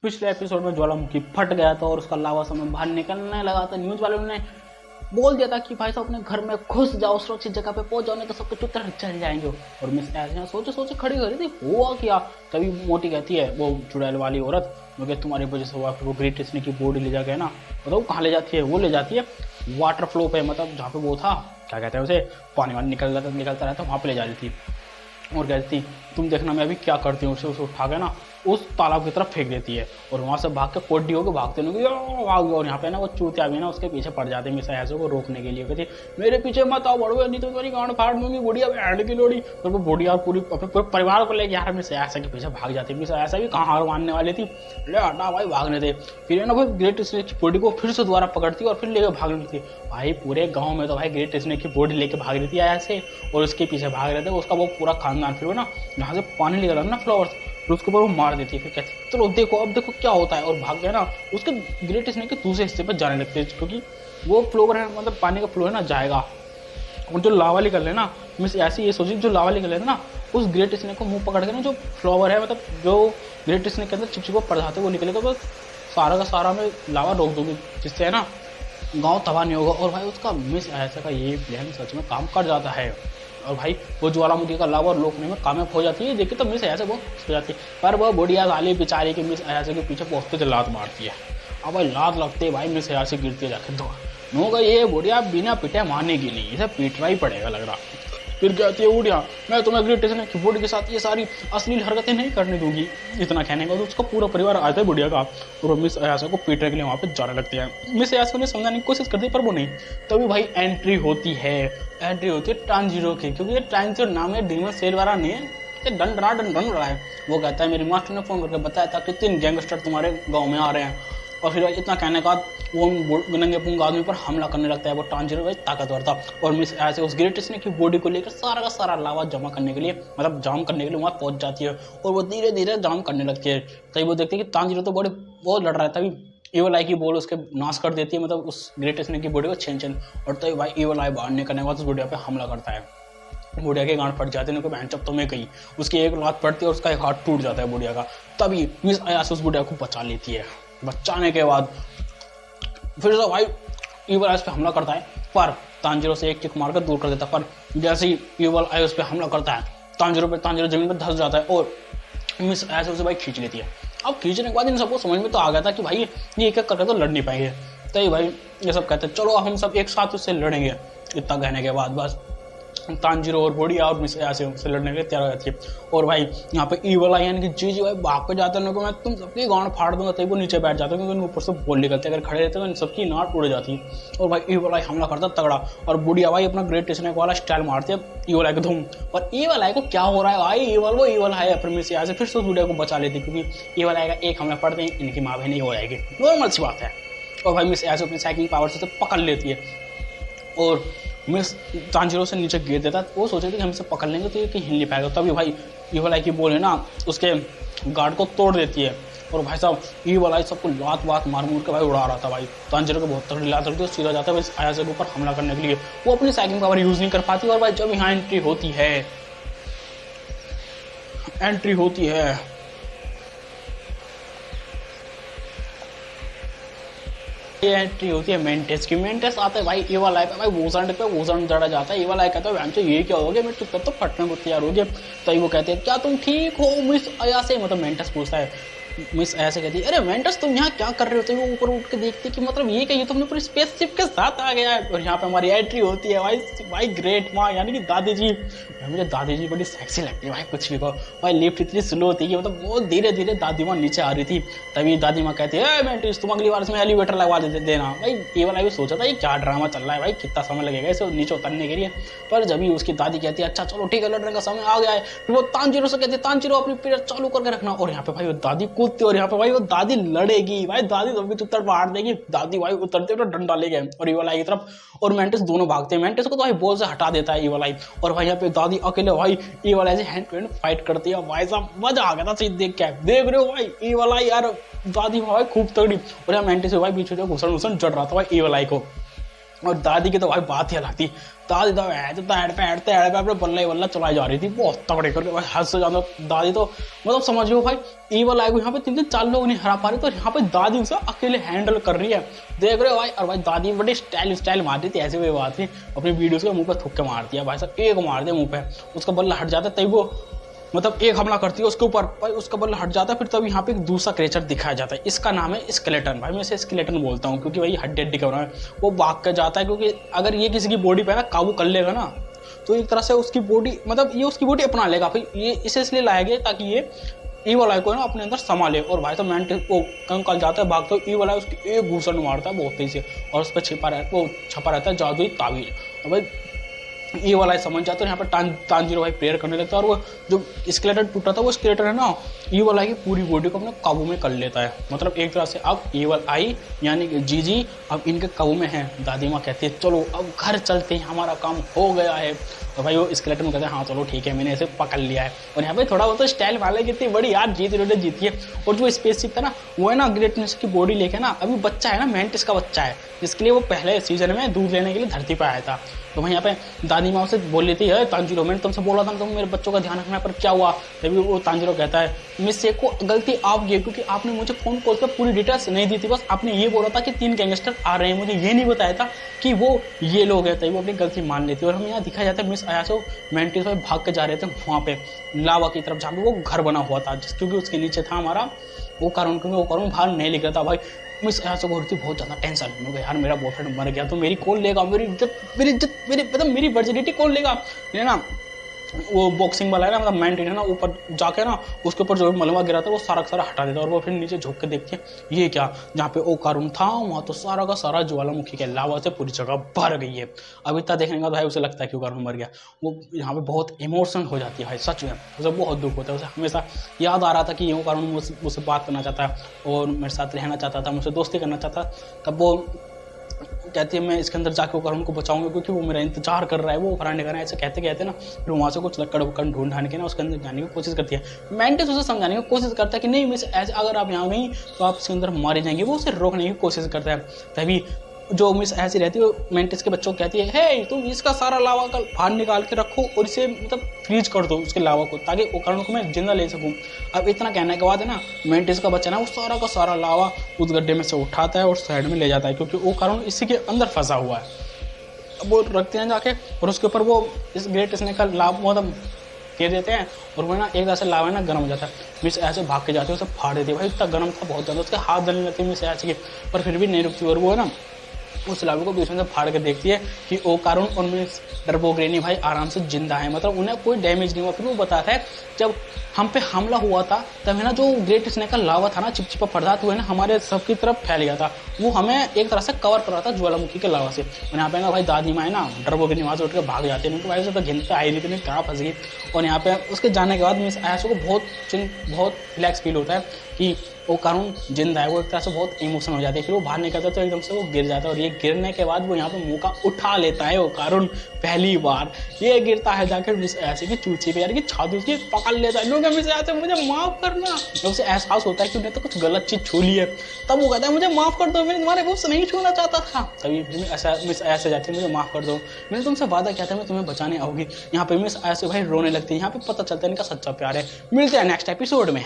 पिछले एपिसोड में ज्वालामुखी फट गया था और उसका लावा समय बाहर निकलने लगा था। न्यूज वालों ने बोल दिया था कि भाई साहब अपने घर में घुस जाओ, सुरक्षित जगह पे पहुंच जाओ, नहीं तो सबके चुतर चल जाएंगे। और मिस ऐसे सोचे सोचे खड़ी हो रही थी, हुआ क्या। तभी मोटी कहती है, वो चुड़ैल वाली औरत, क्योंकि तुम्हारी वजह से हुआ, फिर वो ग्रेट स्नेक की बॉडी ले जाके ना, बताओ कहाँ ले जाती है, वो ले जाती है वाटर फ्लो पे, मतलब जहाँ पे वो था, क्या कहते हैं उसे, पानी वानी निकलता रहता वहाँ पे ले जा रही थी। और कहती तुम देखना मैं अभी क्या करती हूँ, उसे उठा के ना उस तालाब की तरफ फेंक देती है और वहाँ से भाग के कोडी होकर भागते भाग। और यहाँ पे ना वो चूतिया भी ना उसके पीछे पड़ जाते हैं मिस ऐसे को रोकने के लिए। कहती मेरे पीछे मत आओ बड़ो, नहीं तो तुम्हारी गांड फाड़ दूंगी, बुढ़िया बैंड की लोड़ी। और वो बुढ़िया पूरी अपने पूरे परिवार को लेके यार मिस ऐसा के पीछे भाग जाती है। मिस ऐसा भी कहाँ हार मानने वाली थी, ले हटा भाई भागने थे। फिर है ना वो ग्रेट स्नेक की बॉडी को फिर से दोबारा पकड़ती और फिर लेकर भाग रही थी। भाई पूरे गाँव में तो भाई ग्रेट स्नेक की बॉडी लेके भाग रही थी ऐसे, और उसके पीछे भाग रहे थे उसका वो पूरा खानदान। फिर ना जहाँ से पानी निकल रहा ना फ्लावर्स, फिर उसके ऊपर वो मार देती है। फिर कहती चलो देखो अब देखो क्या होता है, और भाग गया ना उसके ग्रेट स्नेक के दूसरे हिस्से पर जाने लगते हैं, क्योंकि वो फ्लोवर है, मतलब पानी का फ्लो है ना जाएगा। और जो लावा निकल रहे ना, मिस ऐसी ये सोची जो लावा निकल रहे ना, उस ग्रेट स्नेक को मुंह पकड़ के ना जो फ्लावर है, मतलब जो ग्रेट स्नेक के अंदर चिपचिपा पड़ जाते वो निकलेगा, तो सारा का सारा मैं लावा रोक दूंगी, जिससे है ना गाँव तबाह नहीं होगा। और भाई उसका मिस ऐसा का ये प्लान सच में काम कर जाता है, और भाई वो ज्वालामुखी का लावा रोकने में कामयाब हो जाती है। देखिए तो मिस ऐसे बहुत हो जाती है, पर वो बुढ़िया वाली बेचारी की मिस ऐसे के पीछे पहुंचते थे लात मारती है। अब भाई लात लगते भाई मिस ऐसे गिरती है जाके दो नो, ये बुढ़िया बिना पिटे मानेगी नहीं, इसे पीटना ही पड़ेगा लग रहा। फिर कहती है बुढ़िया मैं तुम्हें ग्रेट स्नेक की बॉडी के साथ ये सारी अश्लील हरकतें नहीं करने दूंगी। इतना कहने का तो उसका पूरा परिवार आता है बुढ़िया का, और मिस अयासा को पीटने के लिए वहाँ पे जाने लगते हैं। मिस अयासा ने समझाने की कोशिश करती है पर वो नहीं। तभी भाई एंट्री होती है टांजीरो की, क्योंकि ये टांजीरो नाम है, डीमन सेल वाला नहीं है, ये डन रहा है। वो कहता है मेरी मास्टर ने फोन करके बताया था कि 3 गैंगस्टर तुम्हारे गाँव में आ रहे हैं। और फिर इतना कहने के बाद वो नंगे पुंग आदमी पर हमला करने लगता है। वो टांजीरो भाई ताकतवर था, और मिस ऐसे उस ग्रेट स्नेक की बॉडी को लेकर सारा का सारा लावा जमा करने के लिए, मतलब जाम करने के लिए वहाँ पहुंच जाती है, और वो धीरे धीरे जाम करने लगती है। तभी वो देखती है कि टांजीरो तो बड़े बहुत लड़ रहा है, तभी ईवल आई की बॉल उसके नाश कर देती है, मतलब उस ग्रेट स्नेक की बॉडी को छेन। और तभी भाई ईवल आई बाहर निकलने के बाद उस बुढ़िया पे हमला करता है। बुढ़िया के गांड फट जाते हैं, बहन चप तो मैं कही, उसकी एक लात पड़ती है और उसका एक हाथ टूट जाता है बुढ़िया का। तभी मिस अयासा उस बुढ़िया को बचा लेती है। बचाने के बाद फिर से भाई ईवल आई उस पर हमला करता है, पर टांजीरो से एक किक मारकर दूर कर देता है। पर जैसे ही ईवल आई उस पर हमला करता है, टांजीरो जमीन पर धंस जाता है और मिस ऐसे उसे भाई खींच लेती है। अब खींचने के बाद इन सबको समझ में तो आ गया था कि भाई ये एक एक करके तो लड़ नहीं पाएंगे। तो भाई ये सब कहते हैं चलो हम सब एक साथ उससे लड़ेंगे। इतना कहने के बाद बस टांजीरो और बुढ़िया और मिस ऐसे उससे लड़ने के लिए तैयार हो जाती है। और भाई यहाँ पे ईवल आई यानी कि जी भाई भाग पे जाते हैं, मैं तुम सबकी गांड फाड़ दूंगा। तभी वो नीचे बैठ जाते हैं, क्योंकि ऊपर से बोल निकलते अगर खड़े रहते तो सबकी नाट उड़ जाती है। और भाई ईवल आई हमला करता तगड़ा, और बुढ़िया भाई अपना ग्रेट स्नेक वाला स्टाइल मारती है ईवल आई को धूम। पर ईवल आई को क्या हो रहा है भाई, ईवल है फिर मिस ऐसे फिर से बुढ़िया को बचा लेती, क्योंकि ईवल आई का एक हमला पड़ते ही इनकी माँ बहन हो जाएगी, नॉर्मल सी बात है। और भाई मिस ऐसे अपनी साइकिल पावर से पकड़ लेती है और मिस टांजीरो से नीचे गिर देता है। वो सोच रही थी कि हम इसे पकड़ लेंगे तो ये कहीं हिल नहीं पाएगा। तभी भाई ईवल आई की बॉल है ना उसके गार्ड को तोड़ देती है, और भाई साहब ईवल आई सबको लात मार के भाई उड़ा रहा था। भाई टांजीरो को बहुत तगड़ी लात लगती है, सीधा जाता है भाई अयासा के ऊपर हमला करने के लिए। वो अपनी साइकिल पावर यूज नहीं कर पाती, और भाई जब यहाँ एंट्री होती है एंट्री होती है मेंटेस की। मेंटेस आता है भाई ईवल आई पे, भाई वोजन जड़ा जाता है। ईवल आई कहता है ये क्या हो गया, मेरे चुप तो फटने को तैयार हो गया। तभी वो कहते हैं क्या तुम ठीक हो मिस अयासा, मतलब मेंटेस पूछता है। मिस ऐसे कहती है अरे मेंटेस तुम यहाँ क्या कर रहे हो। तो वो ऊपर उठ के देखती कि मतलब ये कहिए तुमने पूरी स्पेसशिप के साथ आ गया है। और यहाँ पे हमारी एंट्री होती है भाई ग्रेट माँ यानी कि दादी जी। मुझे दादी जी बड़ी सेक्सी लगती है भाई, कुछ भी कहो। भाई लिफ्ट इतनी स्लो होती है, मतलब बहुत धीरे धीरे दादी माँ नीचे आ रही थी। तभी दादी माँ कहती है मेंटेस तुम अगली बार इसमें एलिवेटर लगवा देना। भाई ईवल आई सोचा था ये क्या ड्रामा चल रहा है भाई, कितना समय लगेगा इसे नीचे उतरने के लिए। पर जब उसकी दादी कहती है अच्छा चलो ठीक है लड़ने का समय आ गया है, फिर वो टांजीरो से कहती है टांजीरो अपनी पीरियड चालू करके रखना। और यहाँ पे भाई वो दादी कूदती, और यहाँ पे भाई वो दादी लड़ेगी। भाई दादी तो भी उत्तर फाड़ देगी। दादी भाई उतरते तो डंडा ले गए और ईवल आई की तरफ, और मेंटेस दोनों भागते हैं। मेंटेस को तो भाई बॉल से हटा देता है ईवल आई, और भाई यहाँ पे दादी अकेले भाई ईवल आई से हैंड टू हैंड फाइट करती है। भाई साहब मजा आ गया था चीज देख के। देख रहे हो भाई ईवल आई यार दादी भाई खूब तगड़ी, और यहाँ मेंटेस भाई बीच में घुसन जड़ रहा था भाई ईवल आई को। और दादी की तो भाई बात ही अलग थी। दादी तो तैड़ पे अपने बल्ला ही बल्ला चलाई जा रही थी बहुत तगड़े करके भाई, हद से ज्यादा। दादी तो मतलब समझ लो भाई, ईवल आई को यहाँ पे 3 4 लोग नहीं हरा पा रहे, तो यहाँ पे दादी उसे अकेले हैंडल कर रही है, देख रहे हो भाई। और भाई दादी बड़ी स्टाइल मार रही थी, ऐसी कोई बात थी, अपनी वीडियोस के मुंह पे थूक के मार दिया भाई साहब, एक मार दिया मुंह पे, उसका बल्ला हट जाता तभी वो मतलब एक हमला करती है उसके ऊपर भाई, उसका बल्ला हट जाता है, फिर तब यहाँ पे एक दूसरा क्रिएचर दिखाया जाता है, इसका नाम है स्केलेटन। भाई मैं इसे स्केलेटन बोलता हूँ क्योंकि भाई हड्डी हड्डी का बना है, वो भाग कर जाता है, क्योंकि अगर ये किसी की बॉडी पे ना काबू कर लेगा ना, तो एक तरह से उसकी बॉडी मतलब ये उसकी बॉडी अपना लेगा भाई। ये इसे इसलिए लाया गया ताकि ये ईवल आई को ना अपने अंदर संभाले। और भाई तो मैंटिस वो कंकाल जाता है भागता है, ईवल आई उसकी एक घूसन मारता है बहुत तेजी से, और उस पर छपा रहता है जादुई ताबीज। और भाई ये वाला समझ जाता है, यहाँ पर तांजीरो भाई प्रेयर करने लगता है, और वो जो स्केलेटन टूटा था वो स्केलेटन है ना, ये वाला की पूरी बॉडी को अपने काबू में कर लेता है। मतलब एक तरह से अब ईवल आई यानी कि जीजी अब इनके काबू में है। दादी माँ कहती है चलो अब घर चलते हैं, हमारा काम हो गया है। और भाई वो स्केलेटन कहते हैं हाँ चलो ठीक है, मैंने इसे पकड़ लिया है। और यहाँ पे थोड़ा बहुत तो स्टाइल वाले कितनी बड़ी यार जीती है। और जो स्पेसशिप था ना वो है ना ग्रेटनेस की बॉडी लेके ना, अभी बच्चा है ना मेंटिस का बच्चा है, जिसके लिए वो पहले सीजन में दूध लेने के लिए धरती पर आया था। तो वहीं यहाँ पे दादी माँ से बोल लेती है तांजीरो मैंने तुमसे बोला था तुम मेरे बच्चों का ध्यान रखना, पर क्या हुआ। तभी वो तांजीरो कहता है मिस को गलती आप ये, क्योंकि आपने मुझे फोन कॉल पर पूरी डिटेल्स नहीं दी थी, बस आपने ये बोला था कि 3 गैंगस्टर आ रहे हैं, मुझे ये नहीं बताया था कि वो ये लोग हैं। तभी वो अपनी गलती मान लेती है। और हमें यहाँ दिखाया जाता है मिस आयासो मेंटिस भाई भाग के जा रहे थे वहाँ पे लावा की तरफ, जहाँ पे वो घर बना हुआ था, क्योंकि उसके नीचे था हमारा वो कारण, क्योंकि वो कारण बाहर नहीं लिख रहा था। भाई मिस ऐसा हो रही थी बहुत ज़्यादा टेंशन में, यार मेरा बॉयफ्रेंड मर गया तो मेरी कौन लेगा, मेरी मतलब मेरी वर्जिनिटी कौन लेगा, है ना। वो बॉक्सिंग वाला है ना, मतलब मैंटिन है ना, ऊपर जाके ना उसके ऊपर जो मलबा गिरा था वो सारा का सारा हटा देता, और वो फिर नीचे झुक के देखते हैं ये क्या, जहाँ पे ओ कारून था वहाँ तो सारा का सारा ज्वालामुखी के लावा से पूरी जगह भर गई है। अब इतना देखने का भाई उसे लगता है कि ओ कारून मर गया, वो यहाँ पे बहुत इमोशनल हो जाती है भाई, सच में उसे बहुत दुख होता है। उसे हमेशा याद आ रहा था कि ये कारून मुझसे बात करना चाहता है और मेरे साथ रहना चाहता था, मुझसे दोस्ती करना चाहता। तब वो कहती है मैं इसके अंदर जाके वो उनको बचाऊंगा क्योंकि वो मेरा इंतजार कर रहा है, वो फराने कर रहा है, ऐसे कहते कहते ना फिर वहाँ से कुछ लक्कड़ वक्कड़ ढूंढ ढांड के ना उसके अंदर जाने की कोशिश करती है। मेंटिस उसे समझाने की कोशिश करता है कि नहीं मिस ऐसे अगर आप यहाँ गई तो आप इसके अंदर मारे जाएंगे, वो उसे रोकने की कोशिश करता है। तभी जो मिस ऐसी रहती है मेंटिस के बच्चों को कहती है हे तुम इसका सारा लावा का बाहर निकाल के रखो और इसे मतलब फ्रीज कर दो उसके लावा को, ताकि ओकारण को मैं जिंदा ले सकूं। अब इतना कहने के बाद है ना मेंटिस का बच्चा ना वो सारा का सारा लावा उस गड्ढे में से उठाता है और साइड में ले जाता है, क्योंकि ओकारण इसी के अंदर फंसा हुआ है। अब वो रखते हैं जाके और उसके ऊपर वो इस ग्रेट स्नेक का लाभ मतलब दे देते हैं, और वो ना एक ऐसे लावा है ना गर्म हो जाता है। मिस ऐसे भाग के जाते हैं उसे फाड़ देती है, भाई इतना गर्म था बहुत ज़्यादा, उसके हाथ जलने लगते हैं मिस ऐसे के, पर फिर भी नहीं रुकती, और वो है ना उस लावे को बीच में से फाड़ के देखती है कि ओ कारून और मिस डरबोग्रेनी भाई आराम से जिंदा है, मतलब उन्हें कोई डैमेज नहीं हुआ। फिर वो बताता है जब हम पे हमला हुआ था तब है ना जो ग्रेट स्नेक का लावा था ना चिपचिपा पदार्थ हुआ है ना हमारे सबकी तरफ फैल गया था, वो हमें एक तरह से कवर कर रहा था ज्वालामुखी के लावा से। और यहाँ पे ना भाई दादी माँ है ना डरबोग्रेनी वहाँ से उठ के भाग जाते हैं, उनको भाई से तो घिनते आई नहीं थी, कहाँ फंस गई। और यहाँ पे उसके जाने के बाद मिस आयासो को बहुत रिलैक्स फील होता है कि वो कारून जिंदा है, वो एक तरह से बहुत इमोशन हो जाती है। फिर वो बाहर निकलता है तो एकदम से वो गिर जाता है, और ये गिरने के बाद वो यहाँ पे मौका उठा लेता है वो कारून पहली बार, ये गिरता है जाकर मिस ऐसे की चूची पे यार की छाती उसकी पकड़ लेता है, लोग मिस ऐसे मुझे माफ करना। जब उसे एहसास होता है कि उन्हें तो कुछ गलत चीज छू ली है, तब वो कहता है मुझे माफ कर दो, मैंने तुम्हारे मुझसे नहीं छूना चाहता था। तभी मिस ऐसे जाती है मुझे माफ कर दो, मैंने तुमसे वादा किया था मैं तुम्हें बचाने आऊंगी। यहाँ पे मिस ऐसे भाई रोने लगती है, यहाँ पे पता चलता है इनका सच्चा प्यार है। मिलते हैं नेक्स्ट एपिसोड में।